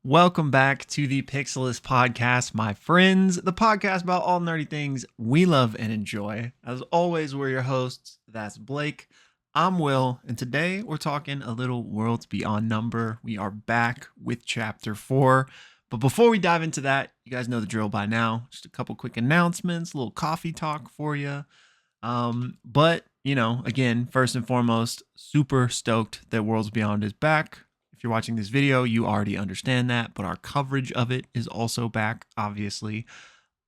Welcome back to the Pixelists Podcast, my friends, the podcast about all nerdy things we love and enjoy. As always, we're your hosts. That's Blake. I'm Will, and today we're talking a little Worlds Beyond Number. We are back with Chapter 4. But before we dive into that, you guys know the drill by now. Just a couple quick announcements, a little coffee talk for you. But, again, first and foremost, super stoked that Worlds Beyond is back. If you're watching this video, you already understand that, but our coverage of it is also back, obviously.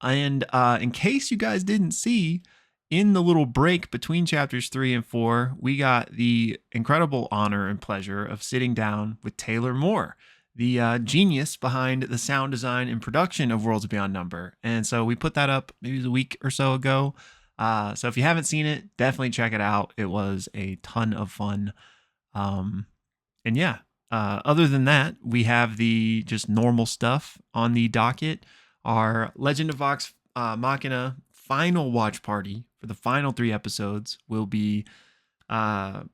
And in case you guys didn't see, in the little break between chapters 3 and 4, we got the incredible honor and pleasure of sitting down with Taylor Moore, the genius behind the sound design and production of Worlds Beyond Number. And so we put that up maybe a week or so ago. So if you haven't seen it, definitely check it out. It was a ton of fun. And yeah. Other than that, we have the just normal stuff on the docket. Our Legend of Vox Machina final watch party for the final 3 episodes will be, for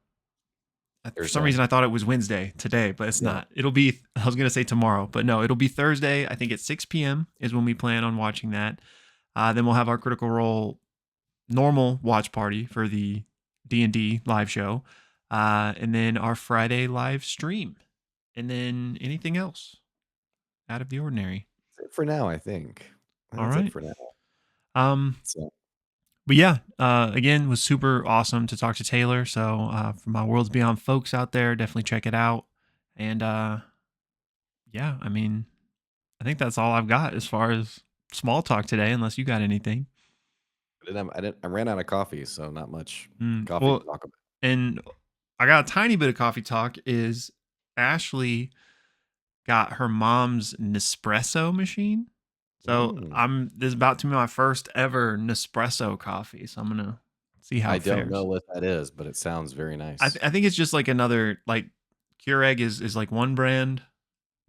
some reason I thought it was Wednesday today, but it's not. It'll be, I was going to say tomorrow, but no, it'll be Thursday. I think at 6 p.m. is when we plan on watching that. Then we'll have our Critical Role normal watch party for the D&D live show. And then our Friday live stream. And then anything else out of the ordinary. That's it for now, I think. All right. It for now. But yeah, again, was super awesome to talk to Taylor. So for my Worlds Beyond folks out there, definitely check it out. And yeah, I mean, I think that's all I've got as far as small talk today, unless you got anything. I ran out of coffee, so not much coffee to talk about. And I got a tiny bit of coffee talk is Ashley got her mom's Nespresso machine. So this is about to be my first ever Nespresso coffee. So I'm going to see how it fares. I don't know what that is, but it sounds very nice. I think it's just like another, like Keurig is like one brand.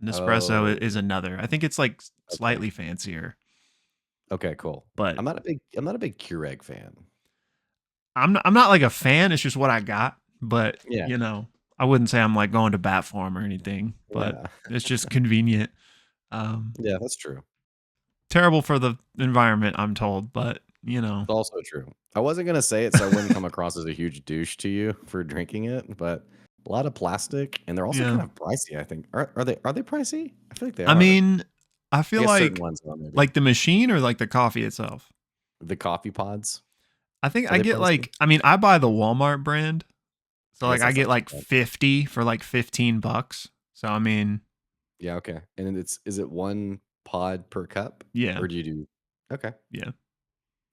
Nespresso is another. I think it's like slightly fancier. Okay, cool. But I'm not a big Keurig fan. I'm not like a fan. It's just what I got. But I wouldn't say I'm like going to bat for them or anything, but it's just convenient. Yeah, that's true. Terrible for the environment, I'm told, but It's also true. I wasn't going to say it so I wouldn't come across as a huge douche to you for drinking it, but a lot of plastic, and they're also kind of pricey, I think. Are they pricey? I feel like they are. I mean, I feel like the machine or like the coffee itself? The coffee pods. I think I get I buy the Walmart brand. So like I get like 50 for like $15. So I mean, yeah, okay. And is it one pod per cup? Yeah. Or do you do? Okay. Yeah.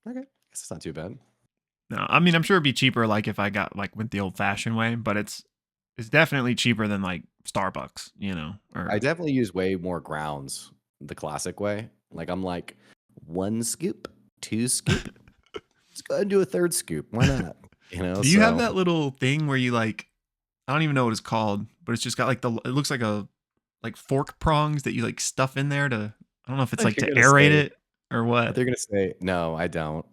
Okay. Guess it's not too bad. No, I mean I'm sure it'd be cheaper like if I got like went the old fashioned way, but it's definitely cheaper than like Starbucks, Or I definitely use way more grounds the classic way. Like I'm like 1 scoop, 2 scoop. Let's go ahead and do a 3rd scoop. Why not? Do you have that little thing where you like, I don't even know what it's called, but it's just got like it looks like fork prongs that you like stuff in there to, I don't know if it's like to aerate it or what. They're going to say, no, I don't.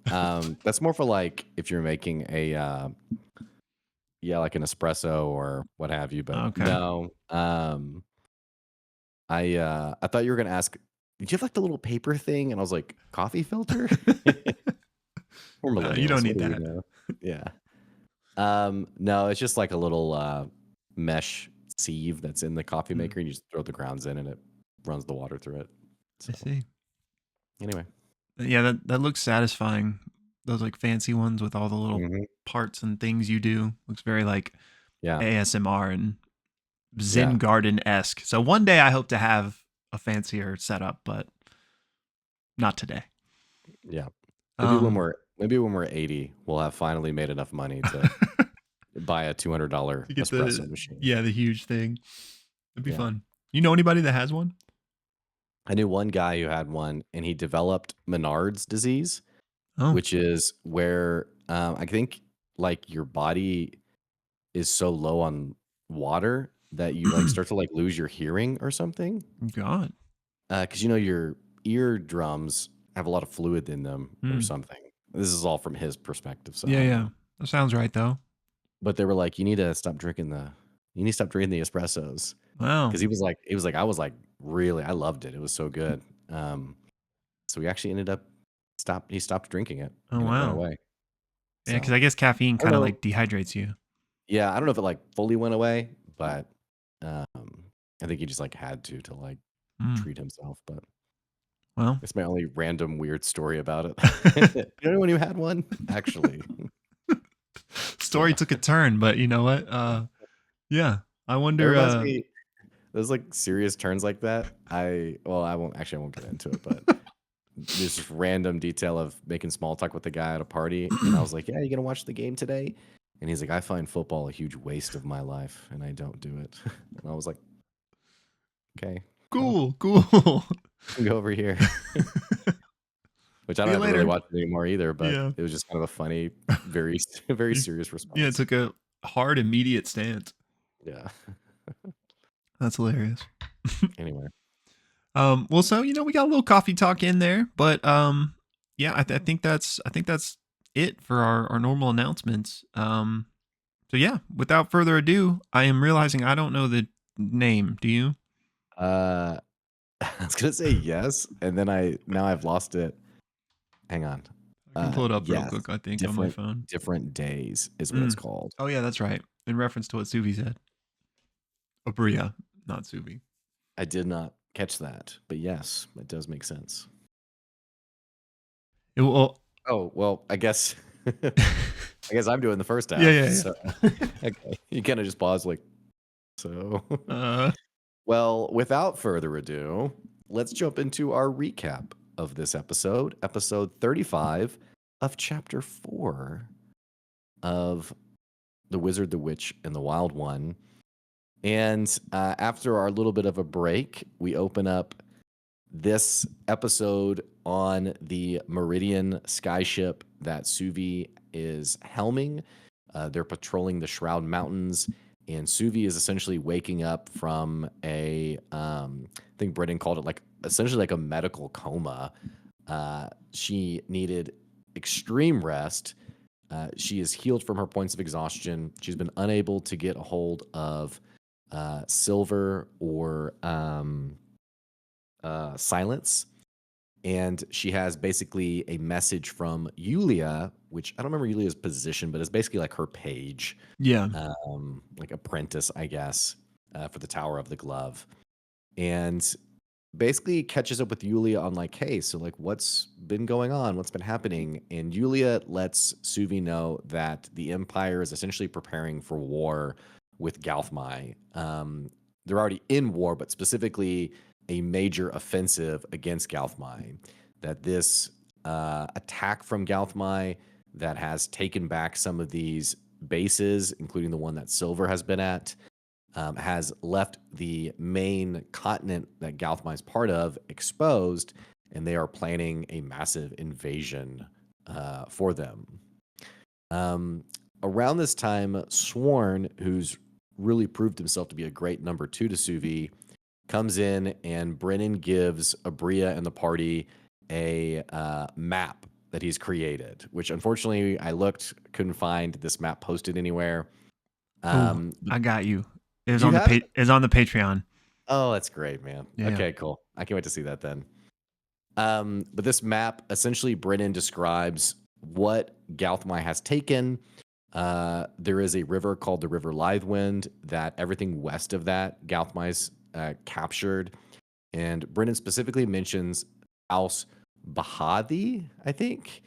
That's more for like if you're making a, like an espresso or what have you, but no. I thought you were going to ask, did you have like the little paper thing? And I was like, coffee filter? Or millennials. You don't need that. Yeah. No, it's just like a little mesh sieve that's in the coffee maker, and you just throw the grounds in, and it runs the water through it. So, I see. Anyway, yeah, that looks satisfying. Those like fancy ones with all the little parts and things you do looks very like ASMR and Zen Garden-esque. So one day I hope to have a fancier setup, but not today. Yeah, maybe when we're 80, we'll have finally made enough money to buy a $200 espresso machine. Yeah, the huge thing. It'd be fun. You know anybody that has one? I knew one guy who had one, and he developed Menard's disease, which is where I think like your body is so low on water that you like start to like lose your hearing or something. God. Because your eardrums have a lot of fluid in them or something. This is all from his perspective. So yeah, that sounds right though. But they were like, you need to stop drinking the espressos. Wow. Because he was like, I was like Really, I loved it. It was so good. So we actually ended up he stopped drinking it Oh and it went wow. away. Yeah, because So I guess caffeine I don't kind of know. like dehydrates you. Yeah, I don't know if it like fully went away, but I think he just like had to like Mm, treat himself. But well, it's my only random weird story about it. You know anyone who had one? Actually. story Yeah. took a turn, but you know what? Yeah, I It wonder. reminds me those like serious turns like that. I won't get into it, but there's this random detail of making small talk with the guy at a party, and I was like, "Yeah, you gonna watch the game today?" And he's like, "I find football a huge waste of my life, and I don't do it." And I was like, "Okay, well, Cool, cool. go over here." Which I See don't you have to really later. watch it anymore either, but Yeah. it was just kind of a funny, very, very You, serious yeah, response. took a hard, immediate stance. Yeah. That's hilarious. Anyway, Well, so we got a little coffee talk in there, but yeah, I think that's it for our normal announcements. So yeah, without further ado, I am realizing I don't know the name. Do you? uh, I was gonna say yes, and then now I've lost it. Hang on. I can pull it up real Yes, quick. I think on my different phone. different days is what it's Mm. called. Oh yeah, that's right. In reference to what Suvi said. Aabria, not Suvi. I did not catch that, but yes, it does make sense. It will. Oh, well, I guess I guess I'm doing the first Yeah, half. yeah, So yeah. okay. You kind of just pause like so. uh, Well, without further ado, let's jump into our recap of this episode 35 of chapter 4 of The Wizard, the Witch, and the Wild One. And after our little bit of a break, we open up this episode on the Meridian skyship that Suvi is helming. They're patrolling the Shroud Mountains, and Suvi is essentially waking up from I think Brennan called it like essentially like a medical coma. She needed extreme rest. She is healed from her points of exhaustion. She's been unable to get a hold of Silver or Silence. And she has basically a message from Yulia, which I don't remember Yulia's position, but it's basically like her page, yeah. like apprentice, I guess, for the Tower of the Glove. And basically catches up with Yulia on like, hey, so like what's been going on? What's been happening? And Yulia lets Suvi know that the Empire is essentially preparing for war with Galthmai. They're already in war, but specifically a major offensive against Galthmai. That this attack from Galthmai that has taken back some of these bases, including the one that Silver has been at, has left the main continent that Galthmai is part of exposed, and they are planning a massive invasion for them. Around this time, Sworn, who's really proved himself to be a great number 2 to Suvi, comes in and Brennan gives Aabria and the party a map that he's created, which unfortunately I looked, couldn't find this map posted anywhere. Oh, But I got you. It was do you on the have it? Is on the Patreon. Oh, that's great, man. Yeah. Okay, cool. I can't wait to see that then. But this map essentially Brennan describes what Galthmai has taken. There is a river called the River Lithewind that everything west of that Galthmai's captured. And Brennan specifically mentions House Bahadi, I think,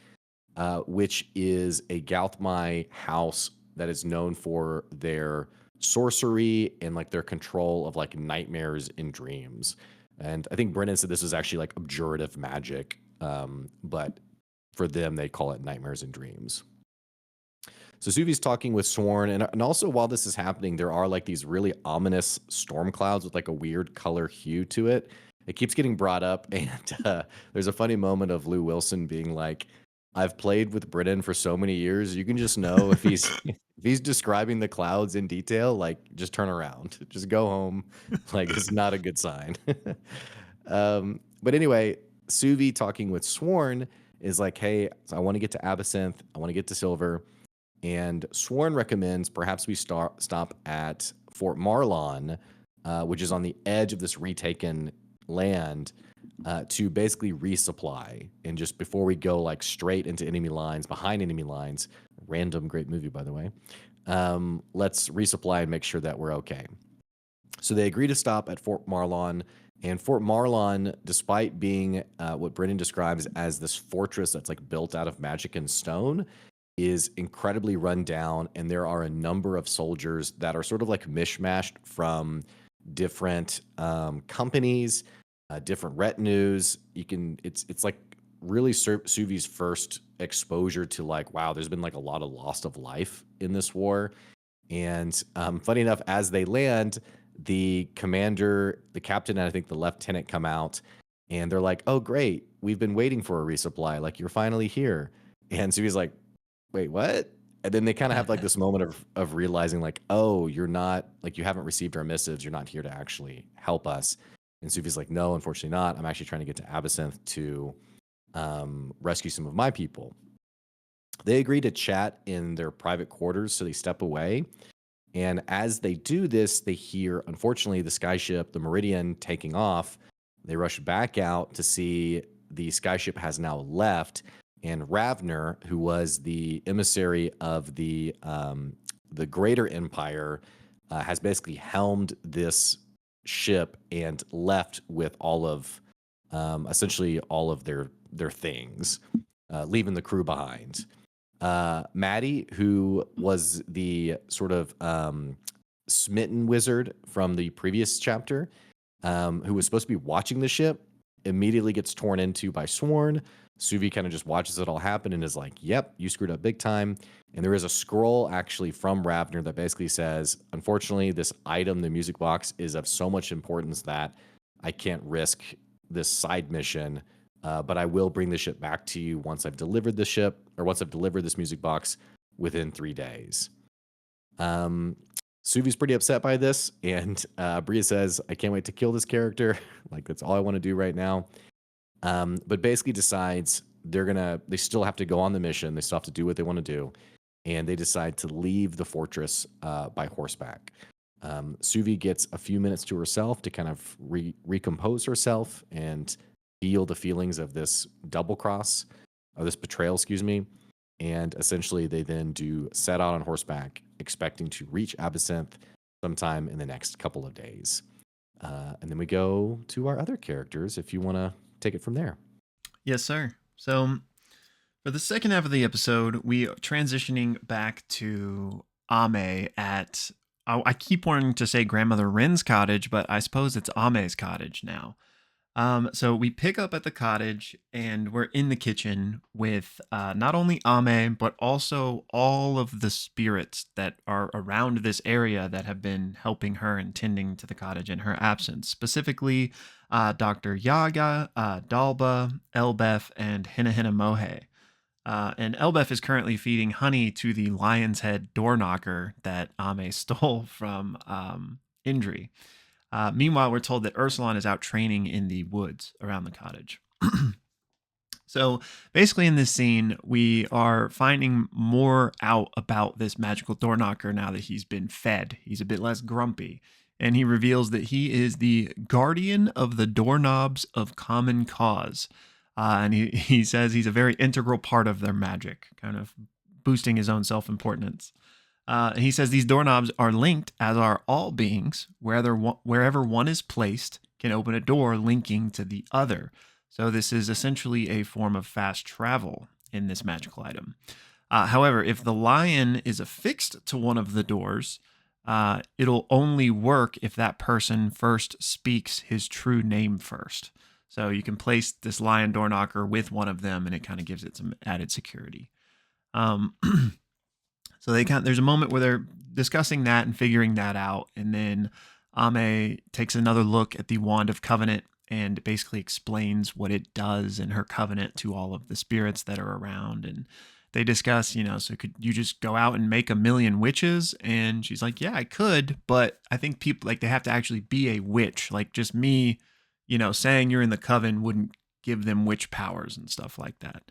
which is a Galthmai house that is known for their sorcery and like their control of like nightmares and dreams. And I think Brennan said this was actually like abjurative magic, but for them they call it nightmares and dreams. So Suvi's talking with Sworn, and also while this is happening, there are like these really ominous storm clouds with like a weird color hue to it. It keeps getting brought up, and there's a funny moment of Lou Wilson being like, "I've played with Brennan for so many years. You can just know if he's if he's describing the clouds in detail, like just turn around, just go home. Like it's not a good sign." But anyway, Suvi talking with Sworn is like, "Hey, so I want to get to Absinthe. I want to get to Silver." And Sworn recommends perhaps we stop at Fort Marlon, which is on the edge of this retaken land to basically resupply. And just before we go like straight into enemy lines, behind enemy lines, random great movie, by the way, let's resupply and make sure that we're okay. So they agree to stop at Fort Marlon. And Fort Marlon, despite being what Brennan describes as this fortress that's like built out of magic and stone, is incredibly run down. And there are a number of soldiers that are sort of like mishmashed from different companies, different retinues. It's like really Suvi's first exposure to like, wow, there's been like a lot of loss of life in this war. And funny enough, as they land, the commander, the captain, and I think the lieutenant come out, and they're like, "Oh, great, we've been waiting for a resupply. Like, you're finally here." And Suvi's like, "Wait, what?" And then they kind of have like this moment of realizing, like, "Oh, you're not like you haven't received our missives. You're not here to actually help us." And Suvi's like, "No, unfortunately not. I'm actually trying to get to Absinthe to rescue some of my people." They agree to chat in their private quarters, so they step away. And as they do this, they hear, unfortunately, the skyship, the Meridian, taking off. They rush back out to see the skyship has now left. And Ravner, who was the emissary of the greater empire, has basically helmed this ship and left with all of, essentially, all of their things, leaving the crew behind. Maddie, who was the sort of smitten wizard from the previous chapter, who was supposed to be watching the ship, immediately gets torn into by Sworn. Suvi kind of just watches it all happen and is like, "Yep, you screwed up big time." And there is a scroll actually from Ravner that basically says, "Unfortunately, this item, the music box, is of so much importance that I can't risk this side mission. But I will bring the ship back to you once I've delivered the ship, or once I've delivered this music box within 3 days." Suvi's pretty upset by this, and Bria says, "I can't wait to kill this character. Like, that's all I want to do right now." But basically decides they still have to go on the mission. They still have to do what they want to do. And they decide to leave the fortress by horseback. Suvi gets a few minutes to herself to kind of recompose herself and feel the feelings of this double cross, or this betrayal, excuse me. And essentially, they then do set out on horseback, expecting to reach Absinthe sometime in the next couple of days. And then we go to our other characters, if you want to take it from there. Yes, sir. So for the second half of the episode, we are transitioning back to Ame at, I keep wanting to say Grandmother Rin's cottage, but I suppose it's Ame's cottage now. So we pick up at the cottage, and we're in the kitchen with not only Ame, but also all of the spirits that are around this area that have been helping her and tending to the cottage in her absence. Specifically, Dr. Yaga, Dalba, Elbeth, and Hina Mohe. And Elbeth is currently feeding honey to the lion's head door knocker that Ame stole from Indri. Meanwhile, we're told that Ursulon is out training in the woods around the cottage. So basically in this scene, we are finding more out about this magical door knocker now that he's been fed. He's a bit less grumpy. And he reveals that he is the guardian of the doorknobs of common cause. And he says he's a very integral part of their magic, kind of boosting his own self-importance. He says these doorknobs are linked, as are all beings. Wherever one is placed can open a door linking to the other. So this is essentially a form of fast travel in this magical item. However, if the lion is affixed to one of the doors, it'll only work if that person first speaks his true name first. So you can place this lion door knocker with one of them, and it kind of gives it some added security. So there's a moment where they're discussing that and figuring that out. And then Ame takes another look at the Wand of Covenant and basically explains what it does in her covenant to all of the spirits that are around. And they discuss, so could you just go out and make 1,000,000 witches? And she's like, yeah, I could. But I think people, like, they have to actually be a witch. Like, just me, saying you're in the coven wouldn't give them witch powers and stuff like that.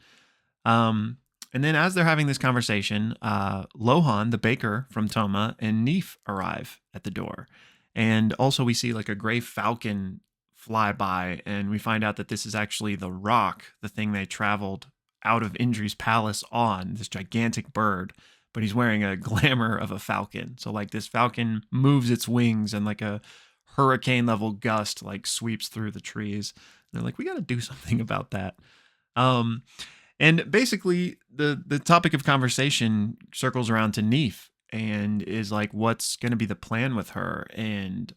And then as they're having this conversation, Lohan, the baker from Toma, and Neef arrive at the door. And also we see like a gray falcon fly by, and we find out that this is actually the rock, the thing they traveled out of Indri's palace on, this gigantic bird, but he's wearing a glamour of a falcon. So like this falcon moves its wings and like a hurricane level gust like sweeps through the trees. And they're like, we got to do something about that. Um, and basically the topic of conversation circles around to Neef and is like, what's going to be the plan with her? And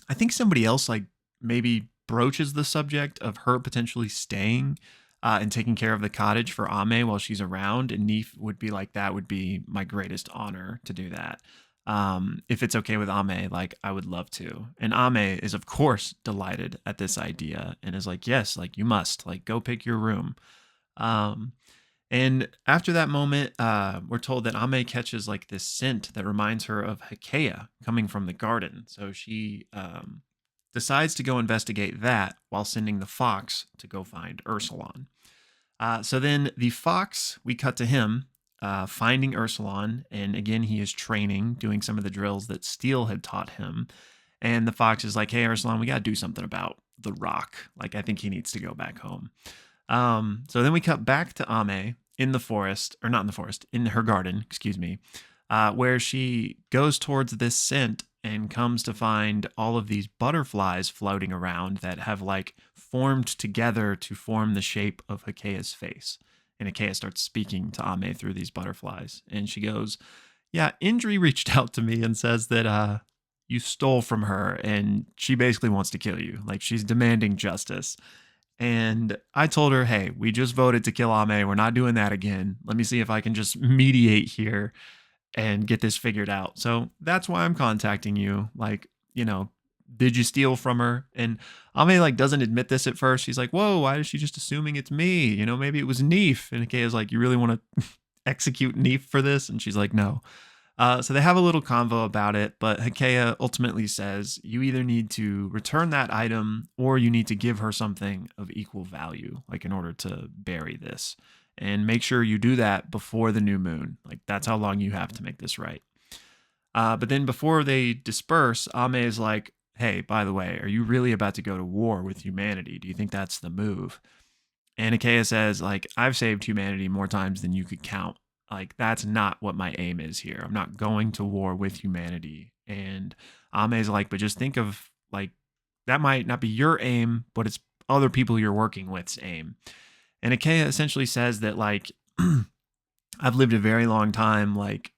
I think somebody else like maybe broaches the subject of her potentially staying and taking care of the cottage for Ame while she's around. And Neef would be like, that would be my greatest honor to do that. If it's okay with Ame, like I would love to. And Ame is of course delighted at this idea and is like, yes, like you must, like go pick your room. Um, and after that moment, we're told that Ame catches like this scent that reminds her of Hikea coming from the garden. So she decides to go investigate that while sending the fox to go find Ursulon. So then the fox, we cut to him finding Ursulon. And again, he is training, doing some of the drills that Steel had taught him. And the fox is like, hey, Ursulon, we got to do something about the rock. Like, I think he needs to go back home. So then we cut back to Ame in the forest, or not in the forest, in her garden, excuse me, where she goes towards this scent and comes to find all of these butterflies floating around that have like formed together to form the shape of Hikea's face. And Hikea starts speaking to Ame through these butterflies. And she goes, yeah, Indri reached out to me and says that you stole from her and she basically wants to kill you. Like she's demanding justice. And I told her, hey, we just voted to kill Ame. We're not doing that again. Let me see if I can just mediate here and get this figured out. So that's why I'm contacting you. Like, you know, did you steal from her? And Ame like doesn't admit this at first. She's like, whoa, why is she just assuming it's me? You know, maybe it was Neef. And Ikea is like, you really want to execute Neef for this? And she's like, no. So they have a little convo about it, but Hikea ultimately says you either need to return that item or you need to give her something of equal value, like in order to bury this. And make sure you do that before the new moon. Like that's how long you have to make this right. But then before they disperse, Ame is like, hey, by the way, are you really about to go to war with humanity? Do you think that's the move? And Ikea says, like, I've saved humanity more times than you could count. Like, that's not what my aim is here. I'm not going to war with humanity. And Ame's like, but just think of, like, that might not be your aim, but it's other people you're working with's aim. And Ikea essentially says that, like, I've lived a very long time. Like,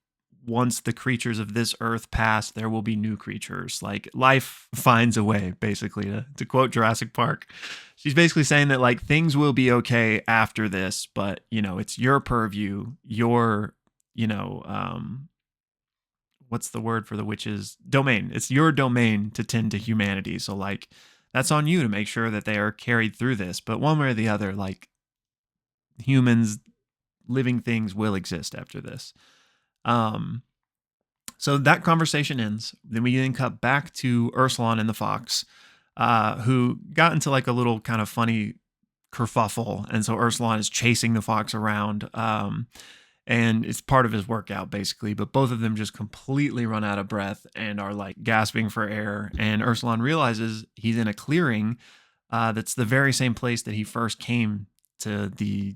once the creatures of this earth pass, there will be new creatures. Like, life finds a way, basically, to quote Jurassic Park. She's basically saying that, like, things will be okay after this, but, you know, it's your purview, your, you know, what's the word for the witches? Domain. It's your domain to tend to humanity. So, like, that's on you to make sure that they are carried through this. But one way or the other, like, humans, living things will exist after this. So that conversation ends. Then we then cut back to Ursulon and the fox, who got into like a little kind of funny kerfuffle. And so Ursulon is chasing the fox around, and it's part of his workout basically, but both of them just completely run out of breath and are like gasping for air. And Ursulon realizes he's in a clearing, that's the very same place that he first came to the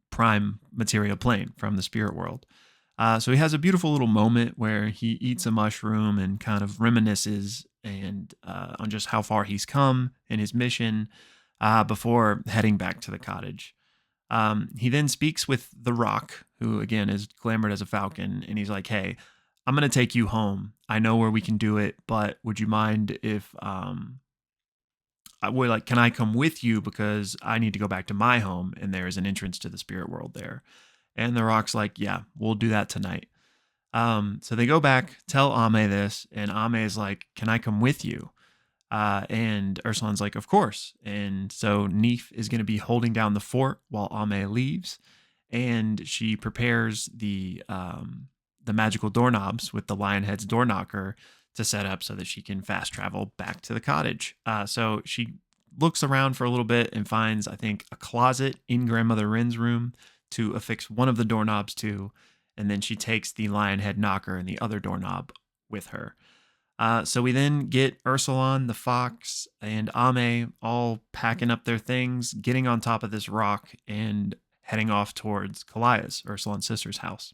prime material plane from the spirit world. So he has a beautiful little moment where he eats a mushroom and kind of reminisces and on just how far he's come in his mission before heading back to the cottage. He then speaks with the Rock, who again is glamored as a falcon, and he's like, "Hey, I'm gonna take you home. I know where we can do it, but would you mind if can I come with you because I need to go back to my home and there is an entrance to the spirit world there." And the Rock's like, yeah, we'll do that tonight. So they go back, tell Ame this, and Ame is like, can I come with you? And Ursulon's like, of course. And so Neef is going to be holding down the fort while Ame leaves, and she prepares the magical doorknobs with the Lionhead's door knocker to set up so that she can fast travel back to the cottage. So she looks around for a little bit and finds, I think, a closet in Grandmother Wren's room to affix one of the doorknobs to, and then she takes the Lionhead knocker and the other doorknob with her. So we then get Ursulon, the fox, and Ame all packing up their things, getting on top of this rock, and heading off towards Kalaya's, Ursulon's sister's house.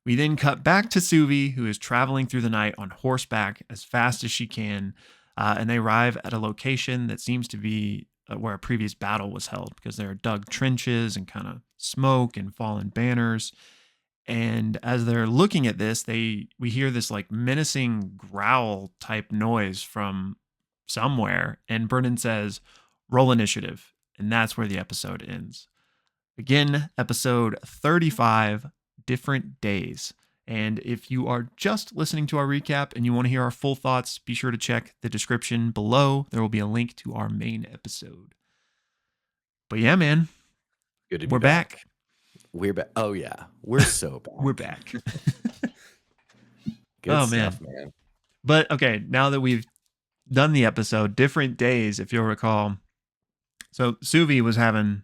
We then cut back to Suvi, who is traveling through the night on horseback as fast as she can, and they arrive at a location that seems to be where a previous battle was held, because there are dug trenches and kind of smoke and fallen banners. And as they're looking at this, we hear this like menacing growl type noise from somewhere, and Brennan says, "Roll initiative," and that's where the episode ends. Again, episode 35, Different Days. And if you are just listening to our recap and you want to hear our full thoughts, be sure to check the description below. There will be a link to our main episode. But yeah, man, Good to be we're back. We're back. Oh yeah, we're so back. We're back. Good stuff, man. But okay, now that we've done the episode, Different Days, if you'll recall. So Suvi was having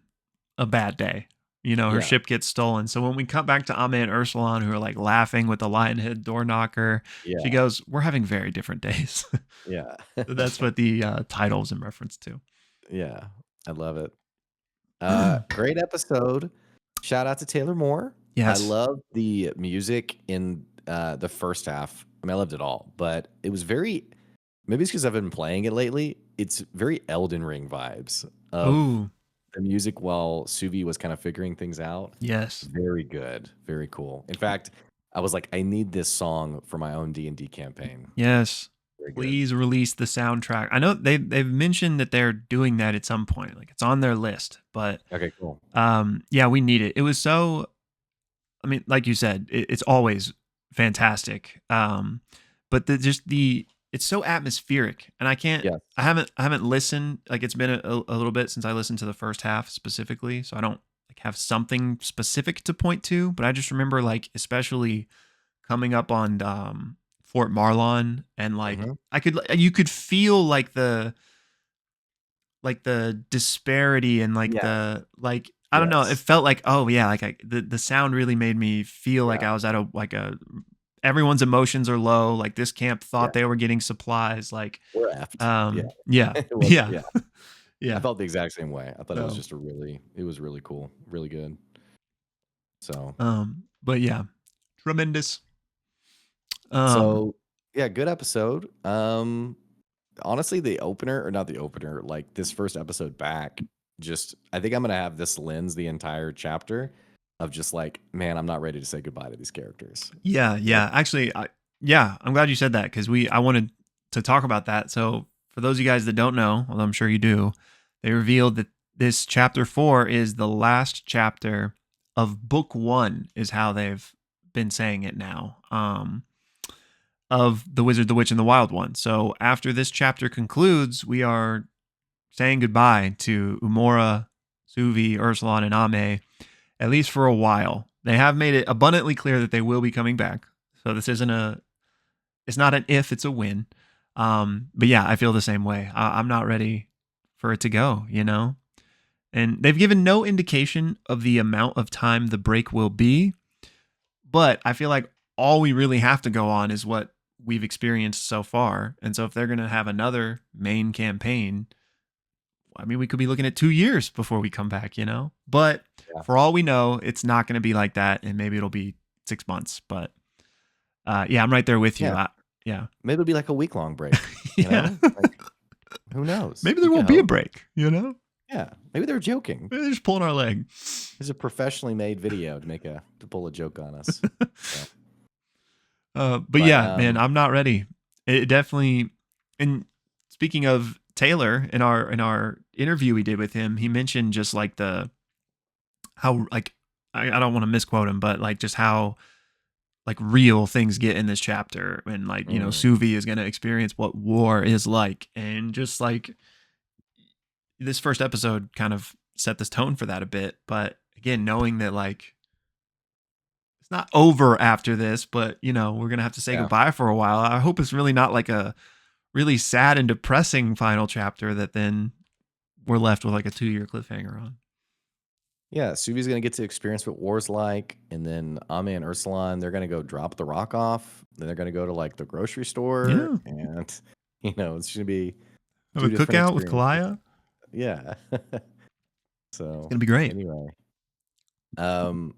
a bad day. You know, her ship gets stolen. So when we cut back to Ame and Ursulon, who are like laughing with the lionhead door knocker, she goes, "We're having very different days." Yeah. So that's what the title's in reference to. Yeah, I love it. Great episode. Shout out to Taylor Moore. Yes. I love the music in the first half. I mean, I loved it all, but it was maybe it's because I've been playing it lately. It's very Elden Ring vibes of the music while Suvi was kind of figuring things out. Yes. Very good. Very cool. In fact, I was like, I need this song for my own D&D campaign. Yes. Please release the soundtrack. I know they've mentioned that they're doing that at some point. Like it's on their list, but okay, cool. Yeah, we need it. It was so, I mean, like you said, it's always fantastic. But it's so atmospheric, and I haven't listened. Like it's been a little bit since I listened to the first half specifically, so I don't like have something specific to point to. But I just remember like especially coming up on Fort Marlon, and like you could feel like the disparity and like the like I don't know. It felt like the sound really made me feel like I was at a everyone's emotions are low. Like this camp thought they were getting supplies. Like we're effed. Yeah. I felt the exact same way. I thought it was just it was really cool, really good. So but yeah, tremendous. So yeah, good episode. Honestly, not the opener, like this first episode back, I think I'm gonna have this lens the entire chapter of just like, man, I'm not ready to say goodbye to these characters. Yeah. Actually, I'm glad you said that, because I wanted to talk about that. So for those of you guys that don't know, although I'm sure you do, they revealed that this chapter 4 is the last chapter of book 1, is how they've been saying it now. Of The Wizard, the Witch, and the Wild One. So after this chapter concludes, we are saying goodbye to Umora, Suvi, Ursulon, and Ame, at least for a while. They have made it abundantly clear that they will be coming back. So this it's not an if, it's a when. But yeah, I feel the same way. I'm not ready for it to go, you know? And they've given no indication of the amount of time the break will be. But I feel like all we really have to go on is what we've experienced so far. And so if they're going to have another main campaign, I mean, we could be looking at 2 years before we come back, you know? But for all we know, it's not going to be like that. And maybe it'll be 6 months. But yeah, I'm right there with you. Maybe it'll be like a week-long break. You know? Like, who knows? Maybe there won't be a break, you know? Yeah. Maybe they're joking. Maybe they're just pulling our leg. It's a professionally made video to pull a joke on us. But yeah, man, I'm not ready. It definitely. And speaking of Taylor, in our interview we did with him, he mentioned just like how like I don't want to misquote him, but like just how like real things get in this chapter, and like you know Suvi is gonna experience what war is like, and just like this first episode kind of set this tone for that a bit. But again, knowing that like it's not over after this, but you know we're gonna have to say goodbye for a while. I hope it's really not like a really sad and depressing final chapter that then we're left with like a 2-year cliffhanger on. Yeah, Suvi's gonna get to experience what war's like, and then Ame and Ursulon, they're gonna go drop the rock off. Then they're gonna go to like the grocery store, Yeah. and it's gonna be Have a two different cookout with experiences. Kalaya. Yeah. It's So gonna be great. anyway, um,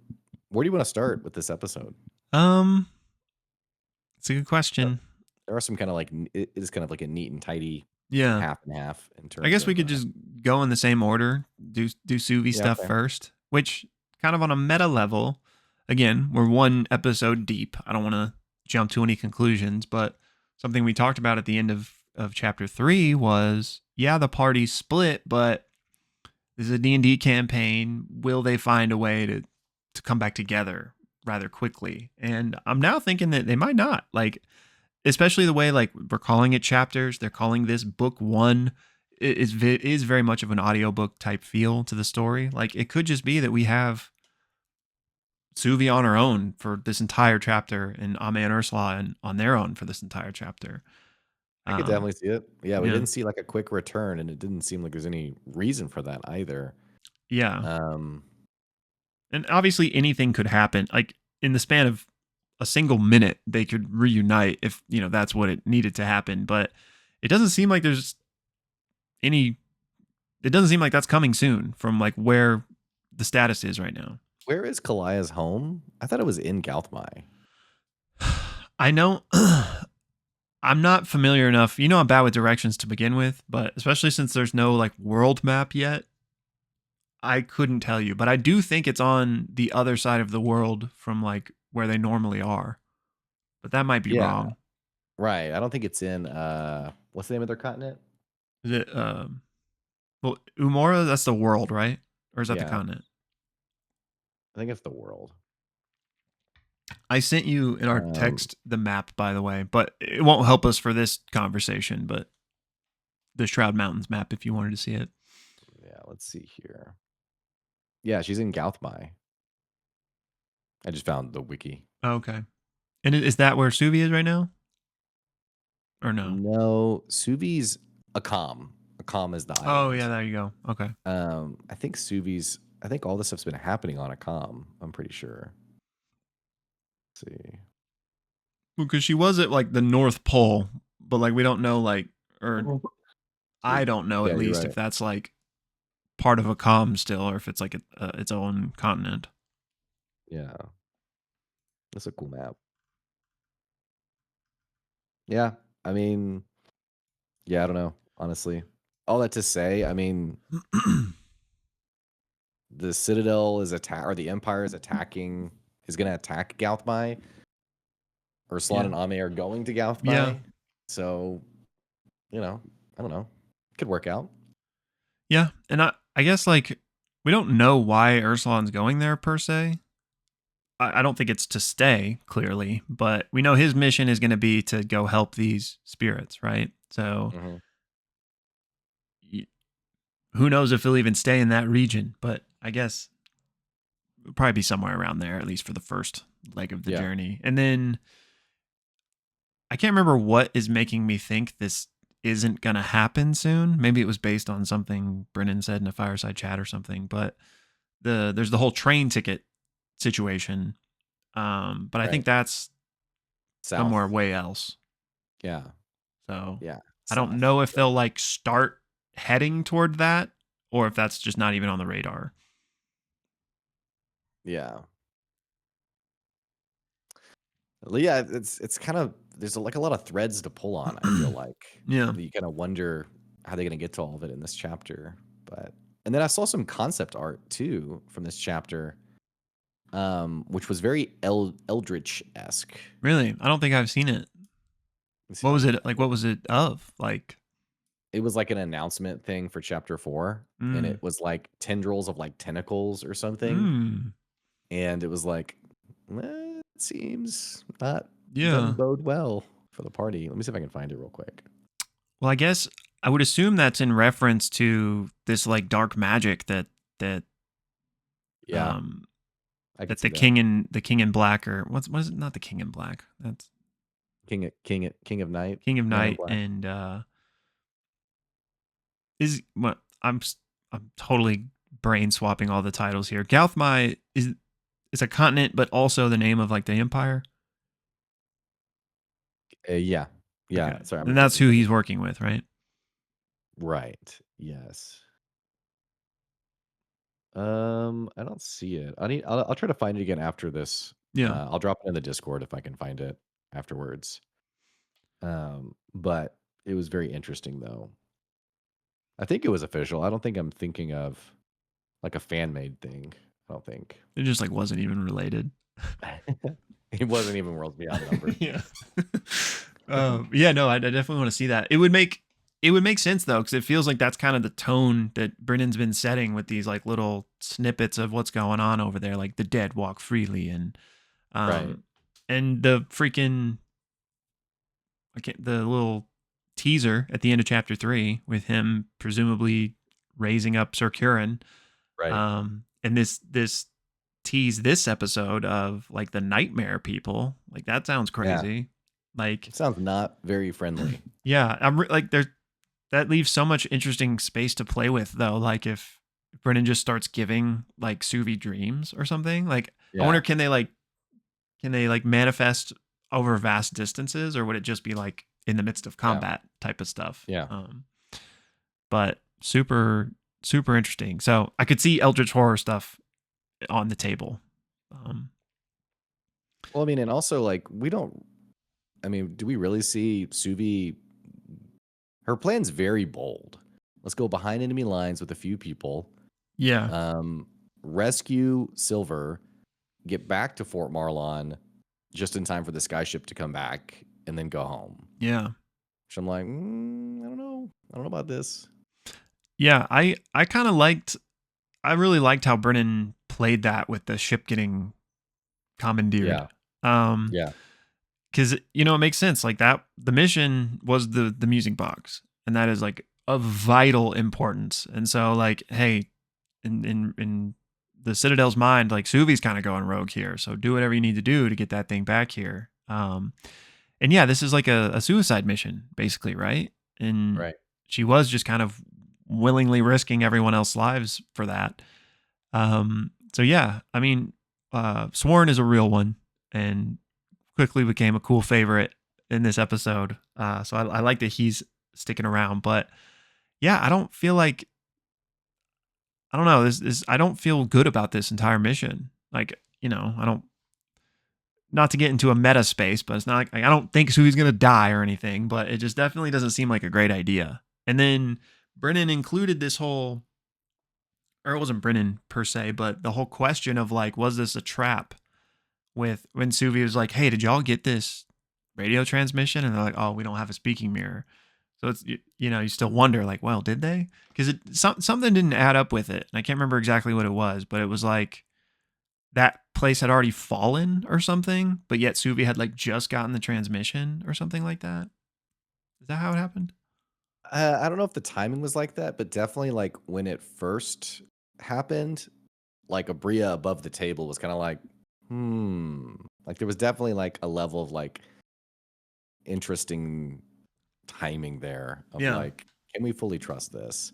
where do you want to start with this episode? Um, it's a good There question. there are some kind of like it is kind of like a neat and tidy Yeah. half and half in I terms guess we of could just go in the same order. Do Suvi yeah, stuff okay. first, which kind of on a meta level. Again, we're one episode deep. I don't want to jump to any conclusions, but something we talked about at the end of chapter 3 was the party's split, but this is a D&D campaign. Will they find a way to come back together rather quickly? And I'm now thinking that they might not. Like, especially the way like we're calling it chapters, they're calling this book 1. It is very much of an audiobook type feel to the story. Like, it could just be that we have Suvi on her own for this entire chapter and Ame and Ursula on their own for this entire chapter. I could Um, definitely see it. Yeah, we yeah. didn't see like a quick return, and it didn't seem like there's any reason for that either. Yeah. Um, And obviously anything could happen. Like, in the span of a single minute, they could reunite if, that's what it needed to happen. But it doesn't seem like there's any, it doesn't seem like that's coming soon from like where the status is right now. where is Kalaya's home? I thought it was in Gauthmai. I know I'm not familiar enough. I'm bad with directions to begin with, but especially since there's no like world map yet, I couldn't tell you. But I do think it's on the other side of the world from like where they normally are. But that might be Yeah, wrong. right. I don't think it's in what's the name of their continent? Is it well, Umora, that's the world, right? Or is that the Yeah, continent? I think it's the world. I sent you in our Um, text the map, by the way, but it won't help us for this conversation. But the Shroud Mountains map, if you wanted to see it. yeah, let's see here. Yeah, she's in Gauthmai. I just found the wiki. Oh, okay. And is that where Suvi is right now? Or no? No, Suvi's Akam. Akam is the Oh, yeah, island. there you go. Okay. I think Suvi's. I think all this stuff's been happening on Akam. I'm pretty sure. Let's see. Because she was at like the North Pole, but like we don't know, like, or I don't know Yeah, at you're least right. if that's like part of a calm still, or if it's like its own continent. Yeah, that's a cool map. Yeah, I mean, yeah, I don't know, honestly. All that to say, I mean, the Citadel is or the Empire is attacking, is going to attack Gauthmai. Urslan Yeah. and Ame are going to Yeah. Gauthmai. So, I don't know. Could work out. Yeah. And I guess like we don't know why Ursulon's going there per se. I don't think it's to stay, clearly, but we know his mission is going to be to go help these spirits, right? So hmm who knows if he'll even stay in that region, but I guess it'll probably be somewhere around there, at least for the first leg of the Yeah. journey. And then I can't remember what is making me think this isn't going to happen soon. Maybe it was based on something Brennan said in a fireside chat or something, but there's the whole train ticket situation. But I think Right. that's somewhere South. way else. Yeah. So Yeah. I don't South. know if they'll like start heading toward that or if that's just not even on the radar. Yeah. Yeah, it's kind of there's like a lot of threads to pull on, I feel like. Yeah. You kind of wonder how they're going to get to all of it in this chapter. But and then I saw some concept art too from this chapter, which was very Eldritch-esque. Really? I don't think I've seen it. Let's see What if I was can it find like? it. What was it of? Like, It was like an announcement thing for chapter 4, and mm, it was like tendrils of like tentacles or something. mm, And it was like, it seems not yeah. doesn't bode well for the party. Let me see if I can find it real quick. Well, I guess I would assume that's in reference to this like dark magic that Yeah, um I could that see that. the King in Black, or what is it? Not the King in Black. That's King of Night, King of Man in Night Black. and is what I'm totally brain swapping all the titles here. Galthmai is a continent, but also the name of like the empire. Yeah. Okay, Sorry, and that's who he's working with, right? Right. Yes. I don't see it. I'll try to find it again after this. Yeah, I'll drop it in the Discord if I can find it afterwards. But it was very interesting though. I think it was official. I don't think I'm thinking of like a fan made thing. I don't think. it just like wasn't even related. It wasn't even Worlds Beyond Number. Yeah. Yeah, no, I definitely want to see that. It would make sense though, because it feels like that's kind of the tone that Brennan's been setting with these like little snippets of what's going on over there, like the dead walk freely, and Right. and the freaking the little teaser at the end of chapter 3 with him presumably raising up Sir Curran. Right. And this tease this episode of like the nightmare people, like that sounds crazy. Like It sounds not very friendly. yeah, like there's that leaves so much interesting space to play with though. Like if Brennan just starts giving like Suvi dreams or something, like I wonder can they like manifest over vast distances, or would it just be like in the midst of combat type of stuff? Yeah. But super interesting. So I could see Eldritch horror stuff on the table. Well, I mean, and also like do we really see Suvi? Her plan's very bold. Let's go behind enemy lines with a few people. Yeah. Rescue Silver, get back to Fort Marlon just in time for the skyship to come back, and then go home. Yeah. So I'm like, I don't know. I don't know about this. Yeah, I really liked how Brennan played that with the ship getting commandeered. Yeah. Because it makes sense. Like that, the mission was the music box, and that is like of vital importance. And so, like, hey, in the Citadel's mind, like Suvi's kind of going rogue here. So do whatever you need to do to get that thing back here. And yeah, this is like a suicide mission, basically, right? And Right. she was just kind of willingly risking everyone else's lives for that. So yeah, I mean, Sworn is a real one, and quickly became a cool favorite in this episode. So I like that he's sticking around, but yeah, I don't feel like, I don't know, I don't feel good about this entire mission. Like, I don't, not to get into a meta space, but it's not like I don't think Suvi's going to die or anything, but it just definitely doesn't seem like a great idea. And then Brennan included this whole, or it wasn't Brennan per se, but the whole question of like, was this a trap? With when Suvi was like, hey, did y'all get this radio transmission? And they're like, oh, we don't have a speaking mirror. So it's, you still wonder like, well, did they? Because something didn't add up with it. And I can't remember exactly what it was, but it was like that place had already fallen or something, but yet Suvi had like just gotten the transmission or something like that. Is that how it happened? I don't know if the timing was like that, but definitely like when it first happened, like Aabria above the table was kind of like, like there was definitely like a level of like interesting timing there of like, can we fully trust this?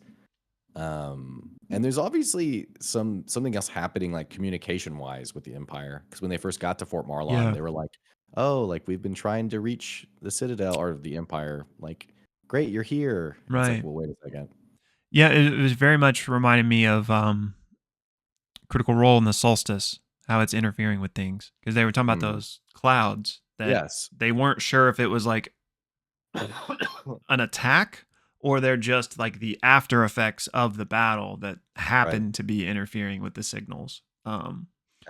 And there's obviously something else happening like communication wise with the Empire, because when they first got to Fort Marlon, they were like, oh, like we've been trying to reach the Citadel or the Empire, like great, you're here. Right. It's like, well, wait a second. Yeah, it was very much reminding me of Critical Role in the Solstice, how it's interfering with things, because they were talking about those clouds that they weren't sure if it was like an attack or they're just like the after effects of the battle that happen to be interfering with the signals. I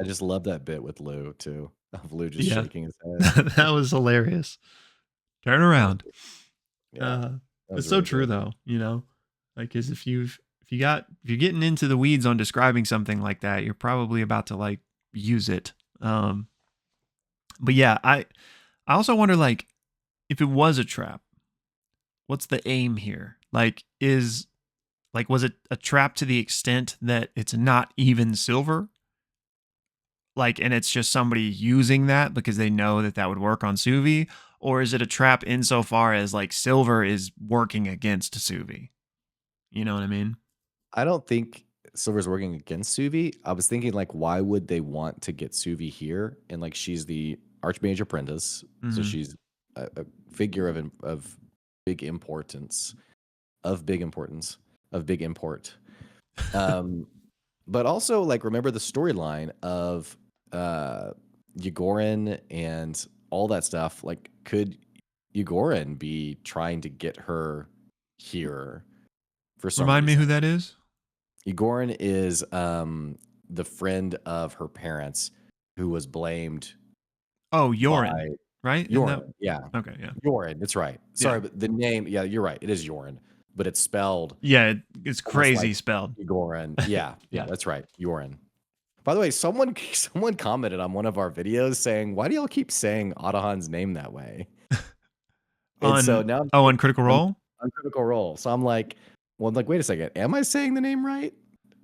just love that bit with Lou too, of Lou just shaking his head. That was hilarious. Turn around. Yeah, it's so true though, like, cause if you're getting into the weeds on describing something like that, you're probably about to like use it. But yeah, I also wonder, like, if it was a trap, what's the aim here? Like, was it a trap to the extent that it's not even Silver? Like, and it's just somebody using that because they know that would work on Suvi? Or is it a trap insofar as like Silver is working against Suvi? You know what I mean? I don't think Silver's working against Suvi, I was thinking like, why would they want to get Suvi here? And like, she's the Archmage Apprentice, so she's a figure of big importance, of big importance, of big import. But also like, remember the storyline of Yegorin and all that stuff. Like, could Yegorin be trying to get her here for some Remind me who reason? that is. Yegorin is the friend of her parents who was blamed Oh, Yorin, by right? Yorin. Yeah, Okay, yeah. Yorin. That's right. Sorry, but the name. Yeah, you're right. It is Yorin, but it's spelled Yeah, it's almost crazy like spelled. Yegorin. Yeah, Yeah. that's right. Yorin. By the way, someone commented on one of our videos saying, "Why do y'all keep saying Adahan's name that way?" And so now on Critical I'm Role? on Critical Role. So I'm like, well, I'm like, wait a second, am I saying the name right? I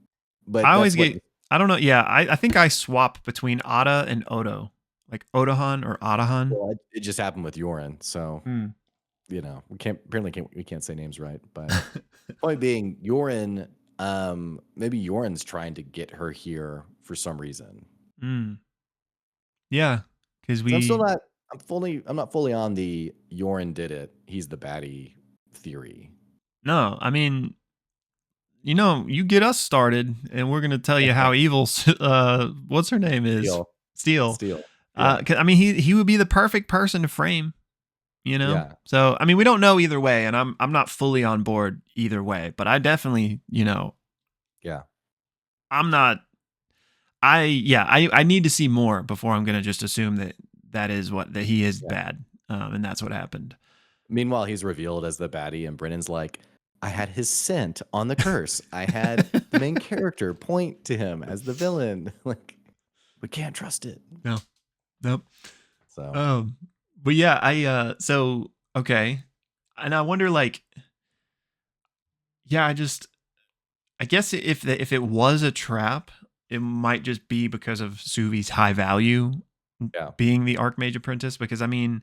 But always that's what. get, I don't know. Yeah, I think I swap between Ada and Odo, like Odahan or Adahan. Well, it just happened with Yorin, so we can't say names right. But point being, Yorin, maybe Yorin's trying to get her here for some reason. Yeah, because I'm still not. I'm not fully on the Yorin did it. He's the baddie theory. No, I mean, you get us started, and we're gonna tell you how evil. What's her name is Steel. Yeah. I mean, he would be the perfect person to frame. Yeah. So I mean, we don't know either way, and I'm not fully on board either way, but I definitely, Yeah. I'm not. I need to see more before I'm gonna just assume that he is bad, and that's what happened. Meanwhile, he's revealed as the baddie, and Brennan's like, I had his scent on the curse. I had the main character point to him as the villain. Like, we can't trust it. No. Nope. So, but yeah, so okay, and I wonder, like, yeah, I guess if it was a trap, it might just be because of Suvi's high value being the Archmage Apprentice. Because I mean,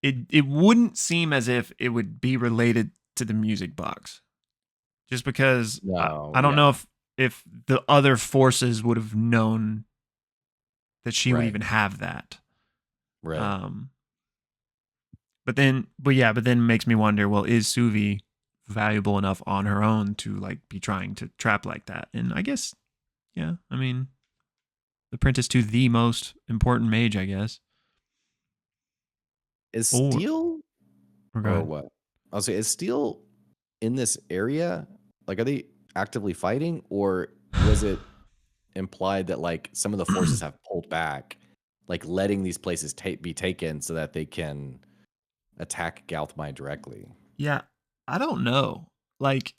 it wouldn't seem as if it would be related to the music box, just because I don't know if the other forces would have known that she would even have that. Right. But then it makes me wonder, well, is Suvi valuable enough on her own to like be trying to trap like that? And I guess, yeah, I mean, the apprentice to the most important mage, I guess. Is Steel or what? I'll say, is Steel in this area? Like, are they actively fighting, or was it implied that like some of the forces have pulled back, like letting these places be taken so that they can attack Gauthmai directly? Yeah, I don't know. Like,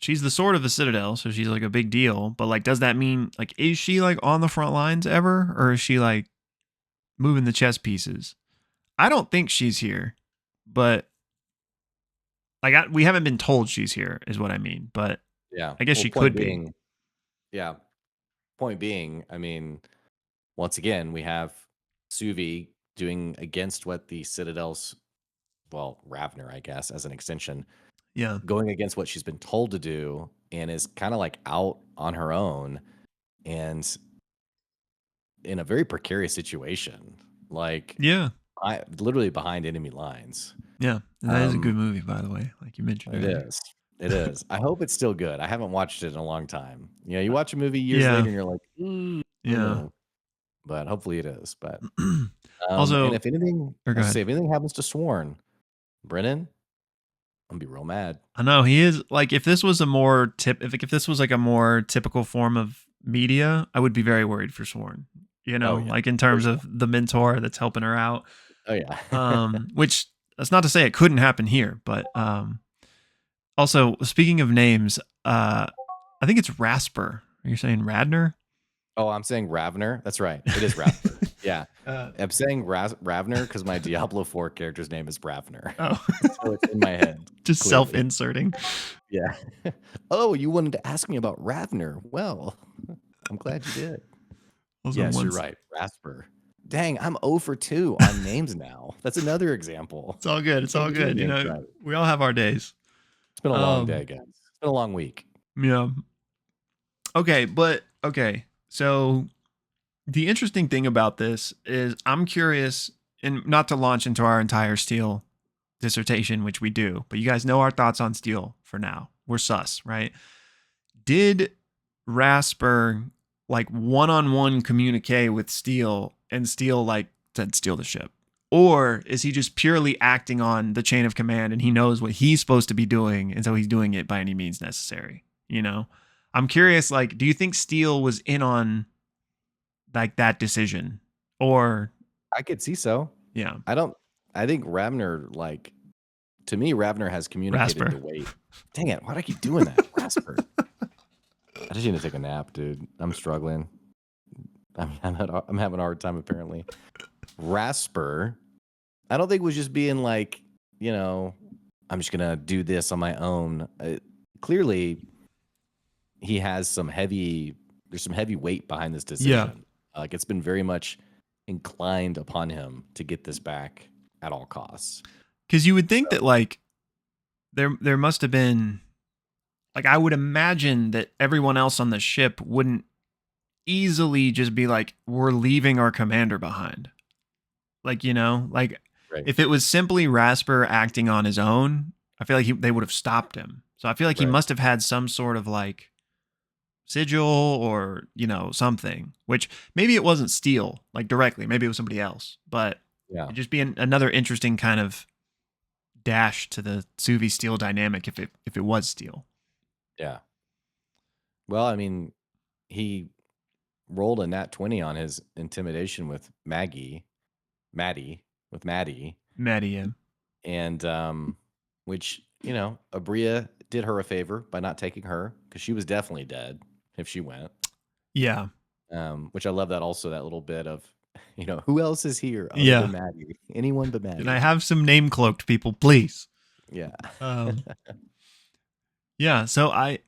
she's the sword of the Citadel, so she's like a big deal. But like, does that mean like, is she like on the front lines ever, or is she like moving the chess pieces? I don't think she's here, but like, we haven't been told she's here, is what I mean. But yeah, I guess she could be. Yeah. Point being, I mean, once again, we have Suvi doing against what the Citadel's, well, Ravner, I guess, as an extension. Yeah. Going against what she's been told to do, and is kind of like out on her own and in a very precarious situation. Like, yeah, literally behind enemy lines. Yeah. And that is a good movie, by the way, like you mentioned earlier. It is. I hope it's still good. I haven't watched it in a long time. You know, you watch a movie years later and you're like, yeah. But hopefully it is. But also, and if anything, if anything happens to Sworn, Brennan, I'm gonna be real mad. I know he is. Like, if this was a more if this was like a more typical form of media, I would be very worried for Sworn. Like in terms of the mentor that's helping her out. Oh yeah. Which that's not to say it couldn't happen here, but also speaking of names, I think it's Rasper. Are you saying Radner? Oh, I'm saying Ravner. That's right. It is Ravner. Yeah. I'm saying Ravner because my Diablo 4 character's name is Ravner. Oh. So it's in my head. Just clearly. Self-inserting. Yeah. Oh, you wanted to ask me about Ravner. Well, I'm glad you did. Yes, you're right. Rasper. Dang, I'm 0 for 2 on names now. That's another example. It's all good. It's all good. We all have our days. It's been a long day, guys. It's been a long week. Yeah. Okay. So the interesting thing about this is I'm curious, and not to launch into our entire Steel dissertation, which we do, but you guys know our thoughts on Steel for now. We're sus, right? Did Rasper like one-on-one communicate with Steel and Steel like said steal the ship? Or is he just purely acting on the chain of command and he knows what he's supposed to be doing and so he's doing it by any means necessary? You know? I'm curious, like, do you think Steel was in on like that decision? Or I could see so. yeah. I think Ravner, like, to me, Ravner has communicated Rasper. the weight. Dang it, why'd I keep doing that? Rasper. I just need to take a nap, dude. I'm struggling. I'm having a hard time, apparently. Rasper, I don't think was just being like, I'm just going to do this on my own. Clearly, he has there's some heavy weight behind this decision. Yeah. Like, it's been very much inclined upon him to get this back at all costs. Because you would think that, like, there must have been, like, I would imagine that everyone else on the ship wouldn't easily just be like, we're leaving our commander behind. Like, right. If it was simply Rasper acting on his own, I feel like they would have stopped him. So I feel like he must have had some sort of like sigil or, something, which maybe it wasn't Steel, like directly. Maybe it was somebody else, but it'd just be another interesting kind of dash to the Suvi Steel dynamic if it was Steel. Yeah. Well, I mean, he rolled a nat 20 on his intimidation with Maddie, yeah. And which, Aabria did her a favor by not taking her because she was definitely dead if she went. Yeah. Which I love that also, that little bit of, who else is here other than Maddie? Anyone but Maddie. Can I have some name cloaked people, please? Yeah. Yeah, so I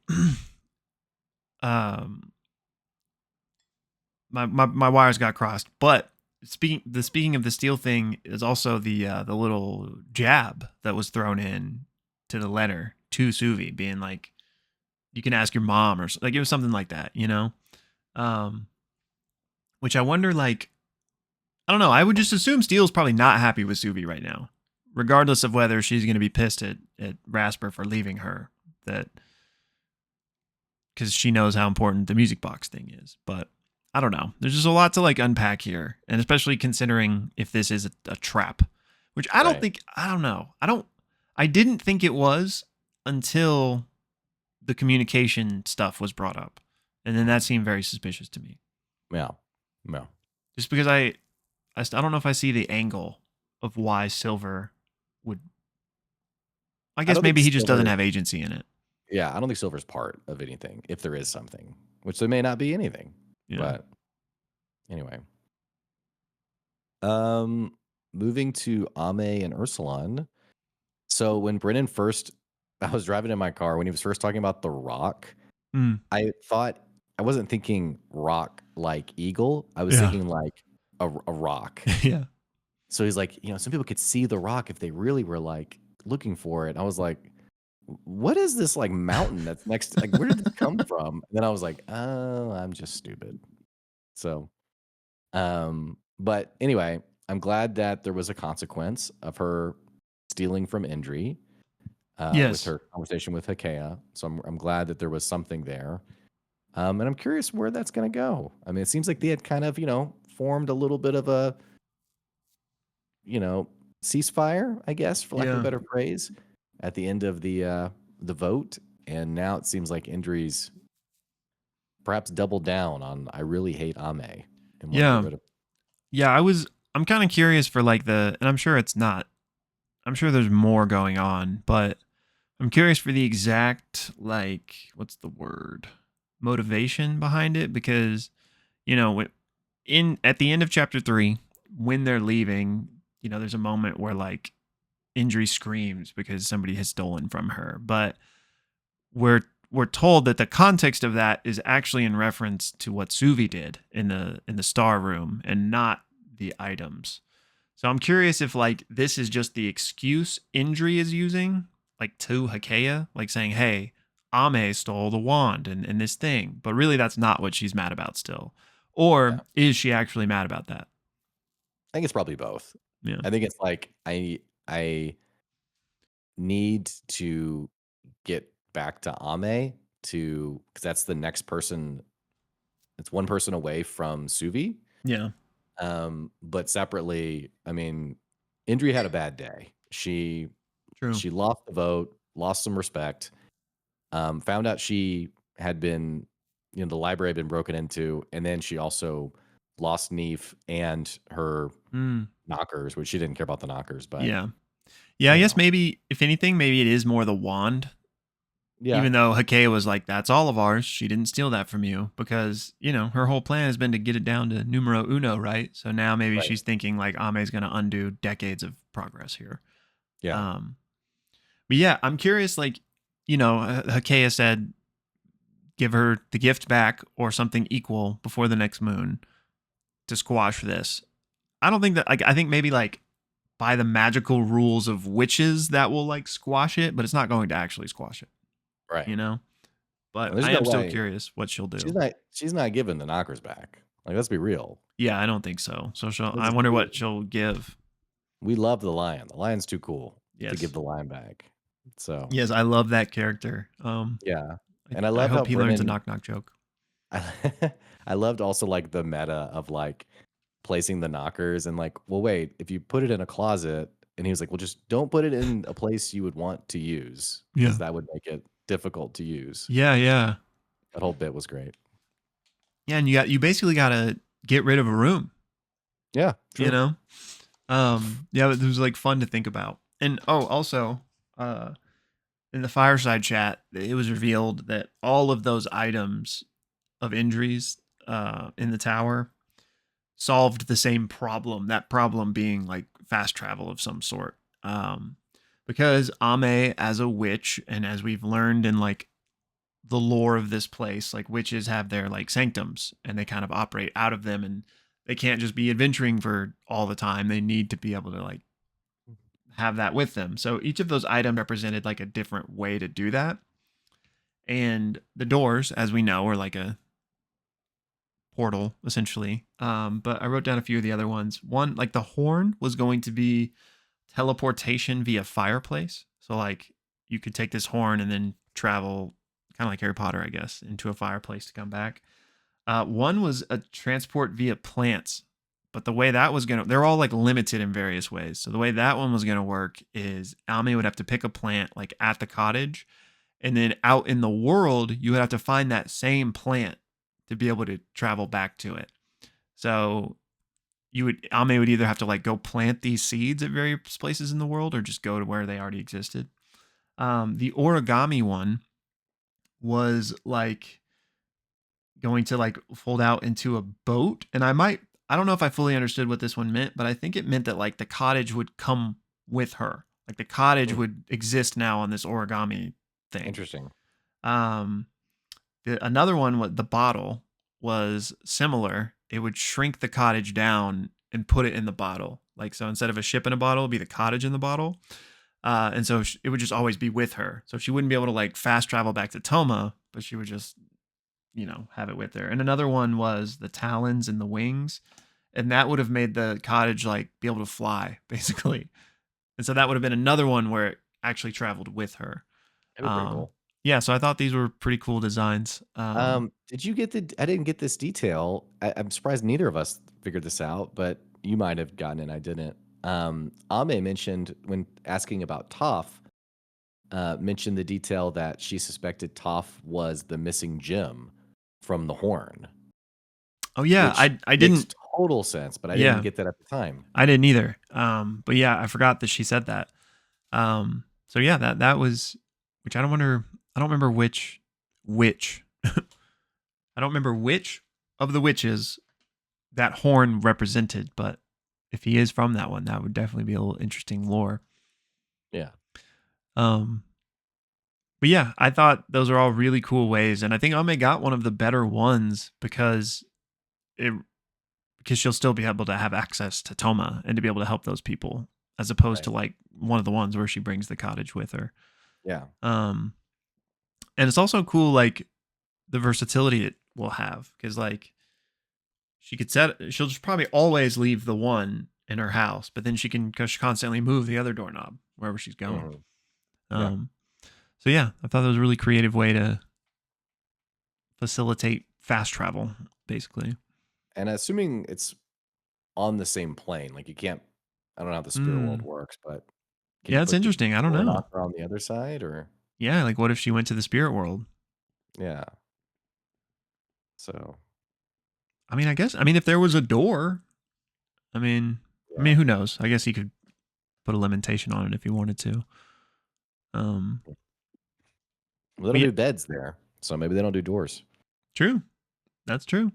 my wires got crossed, but speaking of the Steel thing is also the little jab that was thrown in to the letter to Suvi, being like, you can ask your mom, or like it was something like that, which I wonder, like, I don't know, I would just assume Steel's probably not happy with Suvi right now, regardless of whether she's going to be pissed at Rasper for leaving her, that because she knows how important the music box thing is. But I don't know. There's just a lot to like unpack here, and especially considering if this is a trap, which I don't think. I don't know. I didn't think it was until the communication stuff was brought up, and then that seemed very suspicious to me. Yeah. Just because I don't know if I see the angle of why Silver would. I guess maybe he just doesn't have agency in it. Yeah, I don't think Silver's part of anything, if there is something, which there may not be anything. Yeah. But anyway. Moving to Ame and Ursulon. So when Brennan I was driving in my car when he was first talking about the rock, I wasn't thinking rock like eagle. I was thinking like a rock. Yeah. So he's like, some people could see the rock if they really were like looking for it. And I was like, what is this like mountain that's next? Like, where did this come from? And then I was like, oh, I'm just stupid. So, but anyway, I'm glad that there was a consequence of her stealing from Indri. With her conversation with Hakea. So I'm glad that there was something there. And I'm curious where that's going to go. I mean, it seems like they had kind of, formed a little bit of a, ceasefire, I guess, for lack of a better phrase, at the end of the vote. And now it seems like Indri's perhaps doubled down on, I really hate Ame. And I'm kind of curious for like and I'm sure it's not, I'm sure there's more going on, but I'm curious for the exact, like, what's the word? Motivation behind it, because, at the end of chapter 3, when they're leaving, there's a moment where like Indri screams because somebody has stolen from her, but we're told that the context of that is actually in reference to what Suvi did in the star room and not the items. So I'm curious if like this is just the excuse Indri is using, like to Hakea, like saying, hey, Ame stole the wand and this thing. But really, that's not what she's mad about still. Yeah. Or is she actually mad about that? I think it's probably both. Yeah. I think it's like I need to get back to Ame because that's the next person. It's one person away from Suvi. Yeah. But separately, I mean, Indri had a bad day. She True. lost the vote, lost some respect. Found out she had been, the library had been broken into, and then she also lost Neef and her knockers, which she didn't care about the knockers, but Yeah. Yeah, I you guess know, maybe, if anything, maybe it is more the wand. yeah, Even though Hakea was like, that's all of ours. She didn't steal that from you because, her whole plan has been to get it down to numero uno, right? So now maybe right, she's thinking like Ame's going to undo decades of progress here. yeah, Um, but yeah, I'm curious, like, Hakea said, give her the gift back or something equal before the next moon to squash this. I don't think that, like, I think maybe like by the magical rules of witches that will like squash it, but it's not going to actually squash it, right. you know? But There's I no am still way curious what she'll do. she's not giving the knockers back. Like, let's be real. Yeah, I don't think so. So This I is wonder weird. what she'll give. We love the lion. The lion's too cool to give Yes. the lion back. So Yes, I love that character. yeah, I, and I I love how hope he learns a Brennan. knock knock joke. I, I loved also like the meta of like placing the knockers and like, well, wait, if you put it in a closet, and he was like, well, just don't put it in a place you would want to use Yeah. because that would make it difficult to use. Yeah, yeah. That whole bit was great. Yeah, and you basically gotta get rid of a room, Yeah, you true. know? Yeah, it was like fun to think about. And also, uh in the fireside chat, it was revealed that all of those items of injuries in the tower solved the same problem. That problem being like fast travel of some sort. Because Ame, as a witch, and as we've learned in like the lore of this place, like witches have their like sanctums and they kind of operate out of them, and they can't just be adventuring for all the time. They need to be able to like have that with them. So each of those items represented like a different way to do that. And the doors, as we know, are like a portal essentially. But I wrote down a few of the other ones. One, like the horn, was going to be teleportation via fireplace. So like you could take this horn and then travel, kind of like Harry Potter, I guess, into a fireplace to come back. One was a transport via plants, but the way that was they're all like limited in various ways. So the way that one was gonna work is Almi would have to pick a plant like at the cottage, and then out in the world you would have to find that same plant to be able to travel back to it. So Ame would either have to like go plant these seeds at various places in the world or just go to where they already existed. The origami one was like going to like fold out into a boat, and I don't know if I fully understood what this one meant, but I think it meant that like the cottage would come with her. Like the cottage Hmm, would exist now on this origami thing. interesting. Um Another one, what the bottle was similar. It would shrink the cottage down and put it in the bottle. Like, so instead of a ship in a bottle, it'd be the cottage in the bottle. And so it would just always be with her. So she wouldn't be able to like fast travel back to Toma, but she would just, have it with her. And another one was the talons and the wings. And that would have made the cottage like be able to fly, basically. And so that would have been another one where it actually traveled with her. That'd be pretty Um, cool. yeah, so I thought these were pretty cool designs. Did you get I didn't get this detail. I'm surprised neither of us figured this out, but you might have gotten it. I didn't. Ame mentioned when asking about Toph, mentioned the detail that she suspected Toph was the missing gem from the horn, Oh yeah, which I makes didn't. total sense, but I didn't Yeah, get that at the time. I didn't either. But yeah, I forgot that she said that. So yeah, that was, which I don't remember which I don't remember which of the witches that horn represented, but if he is from that one, that would definitely be a little interesting lore. Yeah. Um, but yeah, I thought those are all really cool ways, and I think Ame got one of the better ones it because she'll still be able to have access to Toma and to be able to help those people, as opposed Right. to like one of the ones where she brings the cottage with her. Yeah. Um, And it's also cool, like the versatility it will have, because like she'll just probably always leave the one in her house, but then she can constantly move the other doorknob wherever she's going. Yeah. So yeah, I thought that was a really creative way to facilitate fast travel, basically. And assuming it's on the same plane, like you can't, I don't know how the spirit world works, but can Yeah, you it's put the interesting. I don't door know. knocker on the other side or? Yeah, like what if she went to the spirit world? Yeah. So, I mean, if there was a door, I mean, yeah. who knows? I guess he could put a limitation on it if he wanted to. Well, they don't do beds there, so maybe they don't do doors. True. That's true.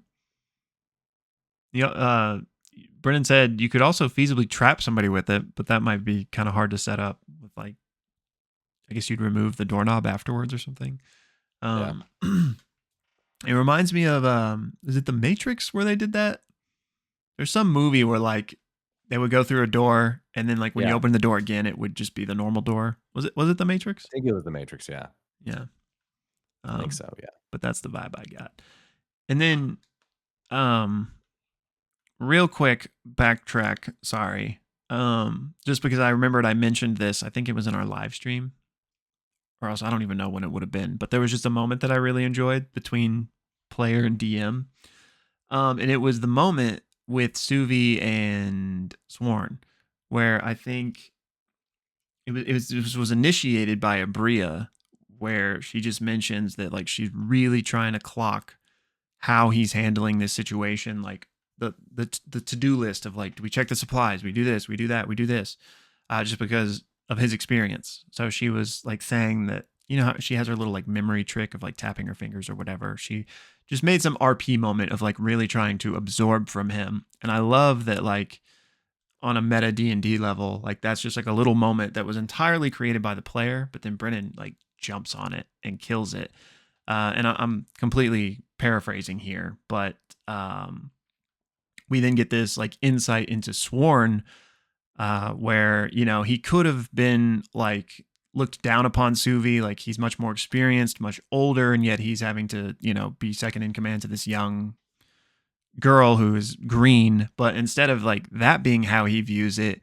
Yeah, Brennan said you could also feasibly trap somebody with it, but that might be kind of hard to set up with, like, I guess you'd remove the doorknob afterwards or something. Yeah. It reminds me of is it The Matrix where they did that? There's some movie where like they would go through a door and then like when you Yeah. open the door again, it would just be the normal door. Was it The Matrix? I think it was the Matrix, yeah. Yeah. I think so, yeah. But that's the vibe I got. And then real quick backtrack, sorry. Just because I remembered I mentioned this, I think it was in our live stream. Or else I don't even know when it would have been. But there was just a moment that I really enjoyed between player and DM. And it was the moment with Suvi and Sworn, where I think it was initiated by Aabria, where she just mentions that like she's really trying to clock how he's handling this situation, like the to-do list of like, do we check the supplies, we do this, we do that, we do this, just because of his experience. So she was like saying that, you know how she has her little like memory trick of like tapping her fingers or whatever. She just made some RP moment of like really trying to absorb from him. And I love that, like, on a meta D&D level, like that's just like a little moment that was entirely created by the player, but then Brennan like jumps on it and kills it. And I'm completely paraphrasing here, but we then get this like insight into Sworn, where, you know, he could have been like looked down upon Suvi, like he's much more experienced, much older, and yet he's having to, you know, be second in command to this young girl who is green. But instead of like that being how he views it,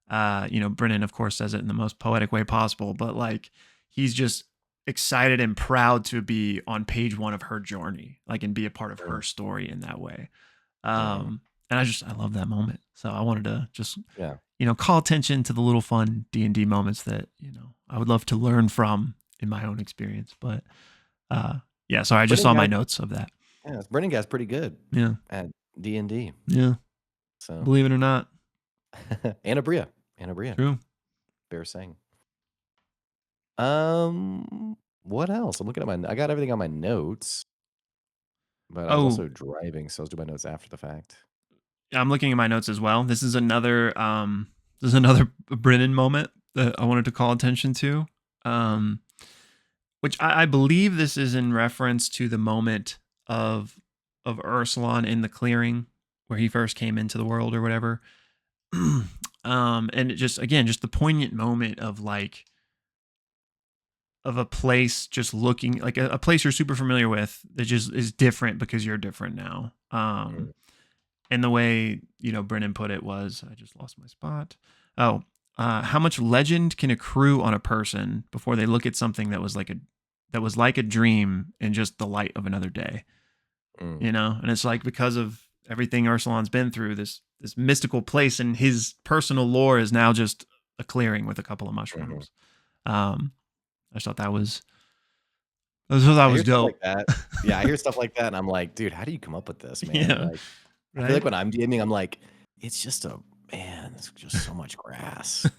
you know, Brennan of course says it in the most poetic way possible, but like he's just excited and proud to be on page one of her journey, like, and be a part of her story in that way. And I love that moment. So I wanted to just, you know, call attention to the little fun D&D moments that, you know, I would love to learn from in my own experience. But yeah, sorry, I just saw my notes of that. Yeah, Brennan guy's pretty good. Yeah. At D&D. Yeah. So believe it or not. Aabria. True. Bear saying. What else? I'm looking at I got everything on my notes, but I was also driving, so I'll do my notes after the fact. I'm looking at my notes as well. This is another Brennan moment that I wanted to call attention to. Which I believe this is in reference to the moment of Ursulon in the clearing where he first came into the world or whatever. And it just, again, just the poignant moment of like, of a place just looking like a place you're super familiar with that just is different because you're different now. And the way, you know, Brennan put it was, I just lost my spot. How much legend can accrue on a person before they look at something that was like a dream in just the light of another day, you know? And it's like, because of everything Ursulon's been through, this mystical place in his personal lore is now just a clearing with a couple of mushrooms. I just thought that was dope. Like that. Yeah, I hear stuff like that, and I'm like, dude, how do you come up with this, man? Yeah, like, I feel like when I'm DMing, I'm like, it's just it's just so much grass,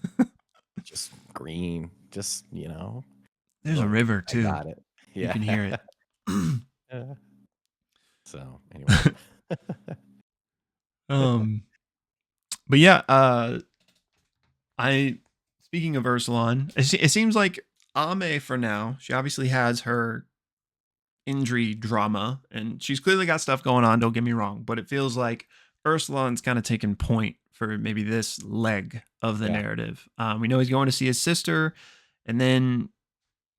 just green, just, you know. There's a river too. I got it. Yeah, you can hear it. So anyway, but yeah, speaking of Ursulon, it seems like Ame for now, she obviously has her injury drama and she's clearly got stuff going on, don't get me wrong, but it feels like Ursulon's kind of taken point for maybe this leg of the narrative. We know he's going to see his sister, and then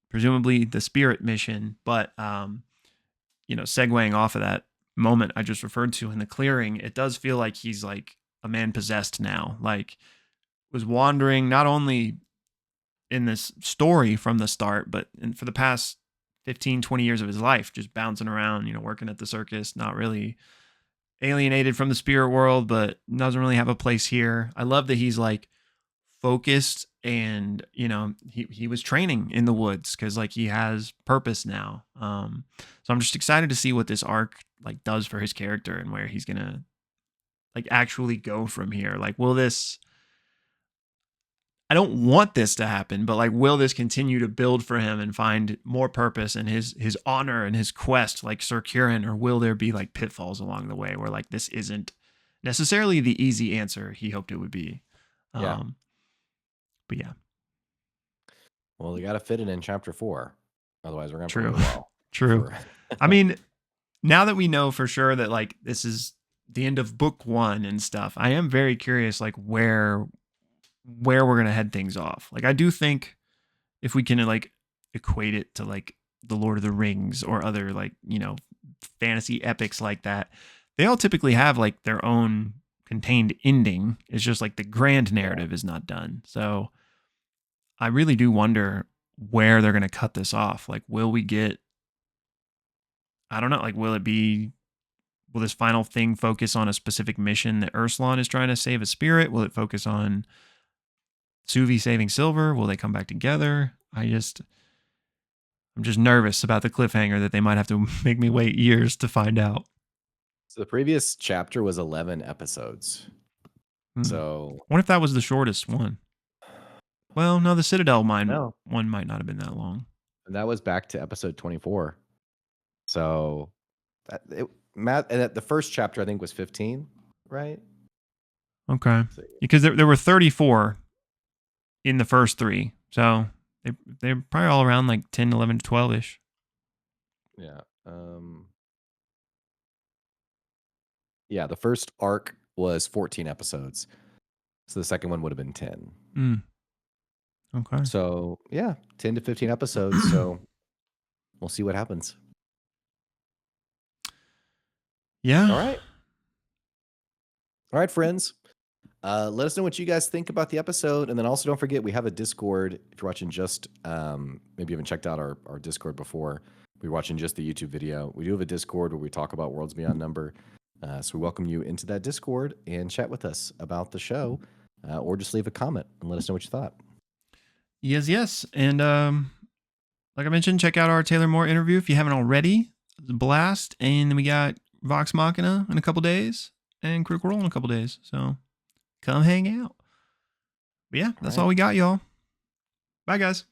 presumably the spirit mission. But segueing off of that moment I just referred to in the clearing, it does feel like he's like a man possessed now. Like was wandering not only in this story from the start, but for the past 15, 20 years of his life, just bouncing around, working at the circus, not really alienated from the spirit world, but doesn't really have a place here. I love that he's like focused and, he was training in the woods because like he has purpose now. So I'm just excited to see what this arc like does for his character and where he's going to like actually go from here. Like, I don't want this to happen, but like, will this continue to build for him and find more purpose in his honor and his quest, like Sir Kieran, or will there be like pitfalls along the way where like this isn't necessarily the easy answer he hoped it would be? Yeah. But yeah. Well, they got to fit it in chapter 4. Otherwise, we're going to True. a while. True. I mean, now that we know for sure that like this is the end of book 1 and stuff, I am very curious like where we're going to head things off. Like I do think if we can like equate it to like the Lord of the Rings or other like, fantasy epics like that, they all typically have like their own contained ending. It's just like the grand narrative is not done. So I really do wonder where they're going to cut this off. Like, will we get, I don't know, like, will this final thing focus on a specific mission that Urslan is trying to save a spirit? Will it focus on Suvi saving Silver? Will they come back together? I'm just nervous about the cliffhanger that they might have to make me wait years to find out. So the previous chapter was 11 episodes. So I wonder if that was the shortest one. Well, no, the Citadel one might not have been that long. And that was back to episode 24. So the first chapter I think was 15, right? Okay. Because there were 34 in the first 3. So they're probably all around like 10, 11 to 12-ish. Yeah. Yeah, the first arc was 14 episodes. So the second one would have been 10. Okay. So, yeah, 10 to 15 episodes. So we'll see what happens. Yeah. All right, friends. Let us know what you guys think about the episode. And then also don't forget, we have a Discord. If you're watching just, maybe you haven't checked out our Discord before, we're watching just the YouTube video. We do have a Discord where we talk about Worlds Beyond Number. So we welcome you into that Discord and chat with us about the show, or just leave a comment and let us know what you thought. Yes. And like I mentioned, check out our Taylor Moore interview if you haven't already. It's a blast. And then we got Vox Machina in a couple days and Critical Role in a couple days. So come hang out. But yeah, that's all we got, y'all. Bye, guys.